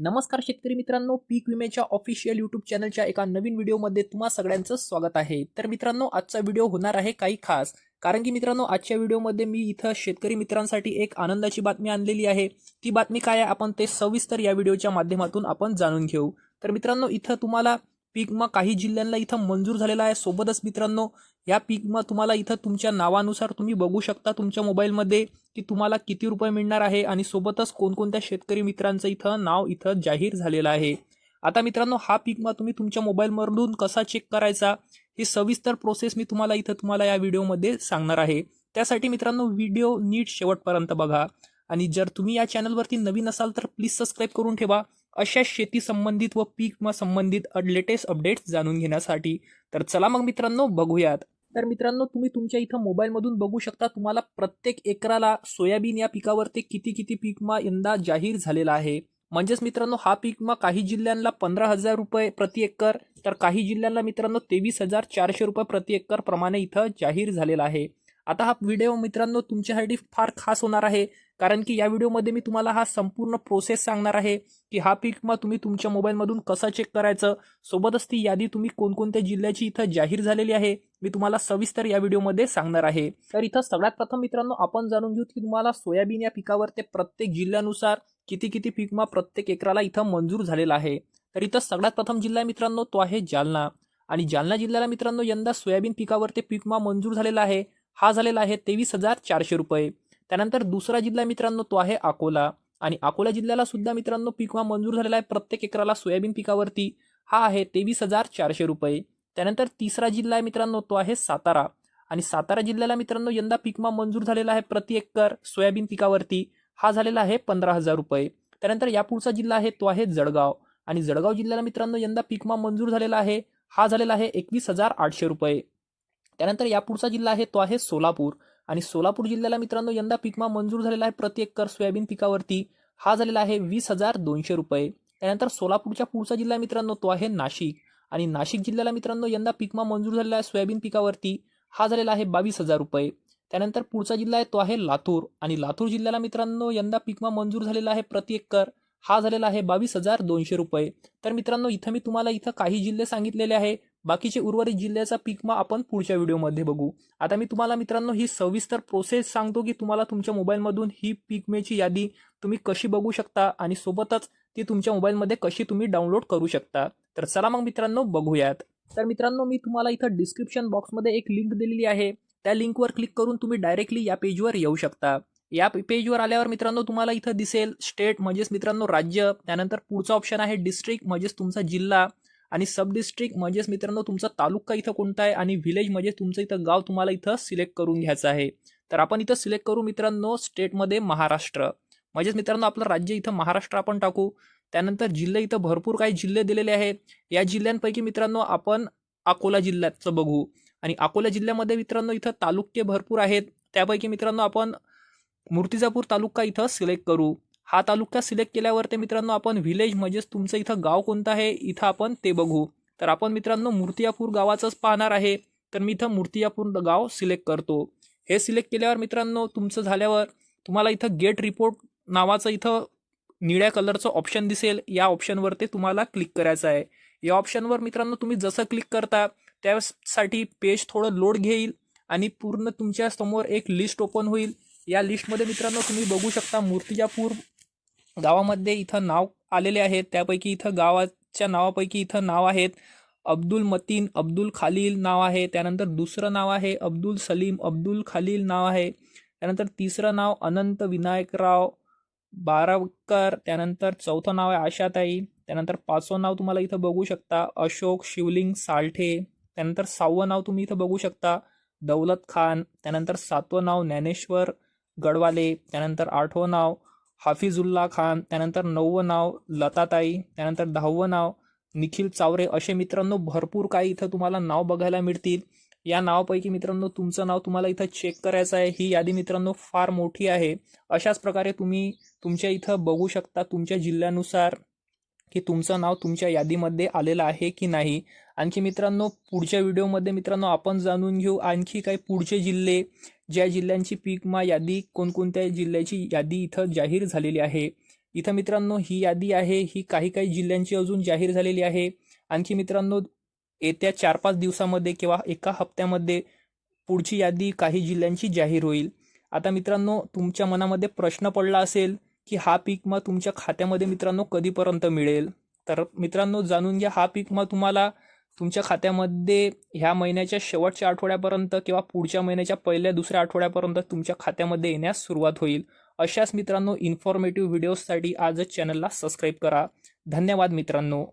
नमस्कार शेतकरी मित्रांनो, पीक विम्याच्या ऑफिशियल यूट्यूब चॅनलच्या एका नवीन व्हिडिओमध्ये तुम्हा सगळ्यांचं स्वागत आहे। तर मित्रांनो, आजचा व्हिडिओ होणार आहे काही खास, कारण की मित्रांनो आजच्या व्हिडिओमध्ये मी इथं शेतकरी मित्रांसाठी एक आनंदाची बातमी आणलेली आहे। ती बातमी काय आहे आपण ते सविस्तर या व्हिडिओच्या माध्यमातून आपण जाणून घेऊ। तर मित्रांनो, इथं तुम्हाला पीक विमा काही जिल्ह्यांना इथं मंजूर झालेला आहे। सोबतच मित्रांनो, या पीक विमा तुम्हाला इथं तुमच्या नावानुसार तुम्ही बघू शकता तुमच्या मोबाईलमध्ये की तुम्हाला किती रुपये मिळणार आहे आणि सोबतच कोणकोणत्या शेतकरी मित्रांचं इथं नाव इथं जाहीर झालेलं आहे। आता मित्रांनो, हा पीक विमा तुम्ही तुमच्या मोबाईलमधून कसा चेक करायचा ही सविस्तर प्रोसेस मी तुम्हाला या व्हिडिओमध्ये सांगणार आहे। त्यासाठी मित्रांनो, व्हिडिओ नीट शेवटपर्यंत बघा आणि जर तुम्ही या चॅनलवरती नवीन असाल तर प्लीज सबस्क्राईब करून ठेवा अशा शेती संबंधित व पीक विमा संबंधित लेटेस्ट अपडेट्स जाणून घेण्यासाठी। तर चला मग मित्रांनो, बघूयात। तर मित्रांनो, तुम्ही तुमच्या इथं मोबाईलमधून बघू शकता तुम्हाला प्रत्येक एकराला सोयाबीन या पिकावरती किती किती पीक विमा यंदा जाहीर झालेला आहे। म्हणजेच मित्रांनो, हा पीक विमा काही जिल्ह्यांना 15,000 रुपये प्रति एकर तर काही जिल्ह्यांना मित्रांनो 23,400 रुपये प्रति एकर प्रमाणे इथं जाहीर झालेला आहे। आता हा व्हिडिओ मित्रांनो तुमच्यासाठी फार खास होणार आहे, कारण की या व्हिडिओमध्ये मी तुम्हाला हा संपूर्ण प्रोसेस सांगणार आहे की हा पीक विमा तुम्ही तुमच्या मोबाईलमधून कसा चेक करायचं, सोबतच ती यादी तुम्ही कोणकोणत्या जिल्ह्याची इथं जाहीर झालेली आहे मी तुम्हाला सविस्तर या व्हिडिओमध्ये सांगणार आहे। तर इथं सगळ्यात प्रथम मित्रांनो आपण जाणून घेऊ की तुम्हाला सोयाबीन या पिकावर ते प्रत्येक जिल्ह्यानुसार किती किती पीक विमा प्रत्येक एकराला इथं मंजूर झालेला आहे। तर इथं सगळ्यात प्रथम जिल्हा मित्रांनो तो आहे जालना, आणि जालना जिल्ह्याला मित्रांनो यंदा सोयाबीन पिकावर ते पीक विमा मंजूर झालेला आहे। हा झालेला आहे 23,400 रुपये। त्यानंतर दुसरा जिल्हा मित्रांनो तो आहे अकोला, आणि अकोला जिल्ह्याला सुद्धा मित्रांनो पीक विमा मंजूर झालेला आहे प्रत्येक एकराला सोयाबीन पिकावरती, हा आहे 23,400 रुपये। त्यानंतर तिसरा जिल्हा आहे मित्रांनो तो आहे सातारा, आणि सातारा जिल्ह्याला मित्रांनो यंदा पीक विमा मंजूर झालेला आहे प्रति एकर सोयाबीन पिकावरती, हा झालेला आहे 15,000 रुपये। त्यानंतर या पुढचा जिल्हा आहे तो आहे जळगाव, आणि जळगाव जिल्ह्याला मित्रांनो यंदा पीक विमा मंजूर झालेला आहे, हा झालेला आहे 21,800 रुपये। त्यानंतर या पुढचा जिल्हा आहे तो आहे सोलापूर, आणि सोलापूर जिल्ह्याला मित्रांनो यंदा पीक विमा मंजूर झालेला आहे प्रति एकर सोयाबीन पिकावरती, हा झालेला आहे 20,200 रुपये। त्यानंतर सोलापूरच्या पुढचा जिल्हा मित्रांनो तो आहे नाशिक, आणि नाशिक जिल्ह्याला मित्रांनो यंदा पीक विमा मंजूर झालेला आहे सोयाबीन पिकावरती, हा झालेला आहे 22,000 रुपये। त्यानंतर पुढचा जिल्हा आहे तो आहे लातूर, आणि लातूर जिल्ह्याला मित्रांनो यंदा पीक विमा मंजूर झालेला आहे प्रति एकर, हा झालेला आहे 22,200 रुपये। तर मित्रांनो, इथं मी तुम्हाला इथं काही जिल्हे सांगितलेले आहे, बाकीचे उर्वरित जिल्ह्याचा पीक विमा आपण पुढच्या व्हिडिओमध्ये बघू। आता मी तुम्हाला मित्रांनो ही सविस्तर प्रोसेस सांगतो की तुम्हाला तुमच्या मोबाईलमधून ही पीक विम्याची यादी तुम्ही कशी बघू शकता आणि सोबतच ती तुमच्या मोबाईलमध्ये कशी तुम्ही डाउनलोड करू शकता। तर चला मग मित्रांनो, बघूयात। तर मित्रांनो, मी तुम्हाला इथं डिस्क्रिप्शन बॉक्समध्ये एक लिंक दिलेली आहे, त्या लिंकवर क्लिक करून तुम्ही डायरेक्टली या पेजवर येऊ शकता। या पेजवर आल्यावर मित्रांनो तुम्हाला इथं दिसेल स्टेट म्हणजेच मित्रांनो राज्य, त्यानंतर पुढचा ऑप्शन आहे डिस्ट्रिक्ट म्हणजेच तुमचा जिल्हा, आणि सब डिस्ट्रिक्ट म्हणजेच मित्रांनो तुमचा तालुका इथं कोणता आहे, आणि विलेज म्हणजे तुमचं इथं गाव तुम्हाला इथं सिलेक्ट करून घ्यायचं आहे। तर आपण इथं सिलेक्ट करू मित्रांनो स्टेटमध्ये महाराष्ट्र, म्हणजेच मित्रांनो आपलं राज्य इथं महाराष्ट्र आपण टाकू। त्यानंतर जिल्हे इथं भरपूर काही जिल्हे दिलेले आहेत, या जिल्ह्यांपैकी मित्रांनो आपण अकोला जिल्ह्याचं बघू, आणि अकोला जिल्ह्यामध्ये मित्रांनो इथं तालुके भरपूर आहेत, त्यापैकी मित्रांनो आपण मूर्तिजापूर तालुका इथं सिलेक्ट करू। हा तालुका सिलेक्ट केल्यावर ते मित्रांनो आपण विलेज म्हणजेच तुमचं इथं गाव कोणतं आहे इथं आपण ते बघू। तर आपण मित्रांनो मूर्तिजापूर गावाचंच पाहणार आहे, तर मी इथं मूर्तिजापूर गाव सिलेक्ट करतो। हे सिलेक्ट केल्यावर मित्रांनो तुमचं झाल्यावर तुम्हाला इथं गेट रिपोर्ट नावाचं इथं निळ्या कलरचं ऑप्शन दिसेल, या ऑप्शनवर ते तुम्हाला क्लिक करायचं आहे। या ऑप्शनवर मित्रांनो तुम्ही जसं क्लिक करता त्यासाठी पेज थोडं लोड घेईल आणि पूर्ण तुमच्या समोर एक लिस्ट ओपन होईल। या लिस्टमध्ये मित्रांनो तुम्ही बघू शकता मूर्तिजापूर गावामध्ये इथं नाव आलेले आहेत, त्यापैकी इथं गावाच्या नावापैकी इथं नाव आहेत अब्दुल मतीन, अब्दुल खालील नाव आहे, त्यानंतर दुसरं नाव आहे अब्दुल सलीम, अब्दुल खालील नाव आहे, त्यानंतर तिसरं नाव अनंत विनायकराव बारावकर, त्यानंतर चौथं नाव आहे आशाताई, त्यानंतर पाचवं नाव तुम्हाला इथं बघू शकता अशोक शिवलिंग साल्ठे, त्यानंतर सहावं नाव तुम्ही इथं बघू शकता दौलत खान, त्यानंतर सातवं नाव ज्ञानेश्वर गडवाले, त्यानंतर आठवं नाव हाफिजुल्ला खान, त्यानंतर नववं नाव लताताई, त्यानंतर दहावं नाव निखिल चावरे, असे मित्रांनो भरपूर काही इथं तुम्हाला नाव बघायला मिळतील। या नावापैकी मित्रांनो तुमचं नाव तुम्हाला इथं चेक करायचं आहे। ही यादी मित्रांनो फार मोठी आहे, अशाच प्रकारे तुम्ही तुमच्या इथं बघू शकता तुमच्या जिल्ह्यानुसार की तुमचं नाव तुमच्या यादीमध्ये आलेलं आहे की नाही। आणखी मित्रांनो पुढच्या व्हिडिओमध्ये मित्रांनो आपण जाणून घेऊ आणखी काही पुढचे जिल्हे, ज्या जिल्ह्यांची पीक विमा यादी कोणकोणत्या जिल्ह्याची यादी इथं जाहीर झालेली आहे। इथं मित्रांनो ही यादी आहे, ही काही काही जिल्ह्यांची अजून जाहीर झालेली आहे. आणखी मित्रांनो येत्या 4-5 दिवसामध्ये किंवा एका हप्त्यामध्ये पुढची यादी काही जिल्ह्यांची जाहीर होईल. आता मित्रांनो तुमच्या मनामध्ये प्रश्न पडला असेल की हा पीक विमा तुमच्या खात्यामध्ये मित्रांनो कधीपर्यंत मिळेल. तर मित्रांनो जाणून घ्या, हा पीक विमा तुम्हाला तुमच्या खात्यामध्ये ह्या महिन्याच्या शेवटच्या आठवड्यापर्यंत किंवा पुढच्या महिन्याच्या पहिल्या दुसऱ्या आठवड्यापर्यंत तुमच्या खात्यामध्ये येण्यास सुरुवात होईल. अशाच मित्रांनो इन्फॉर्मेटिव्ह व्हिडिओजसाठी आजच चॅनलला सबस्क्राईब करा. धन्यवाद मित्रांनो.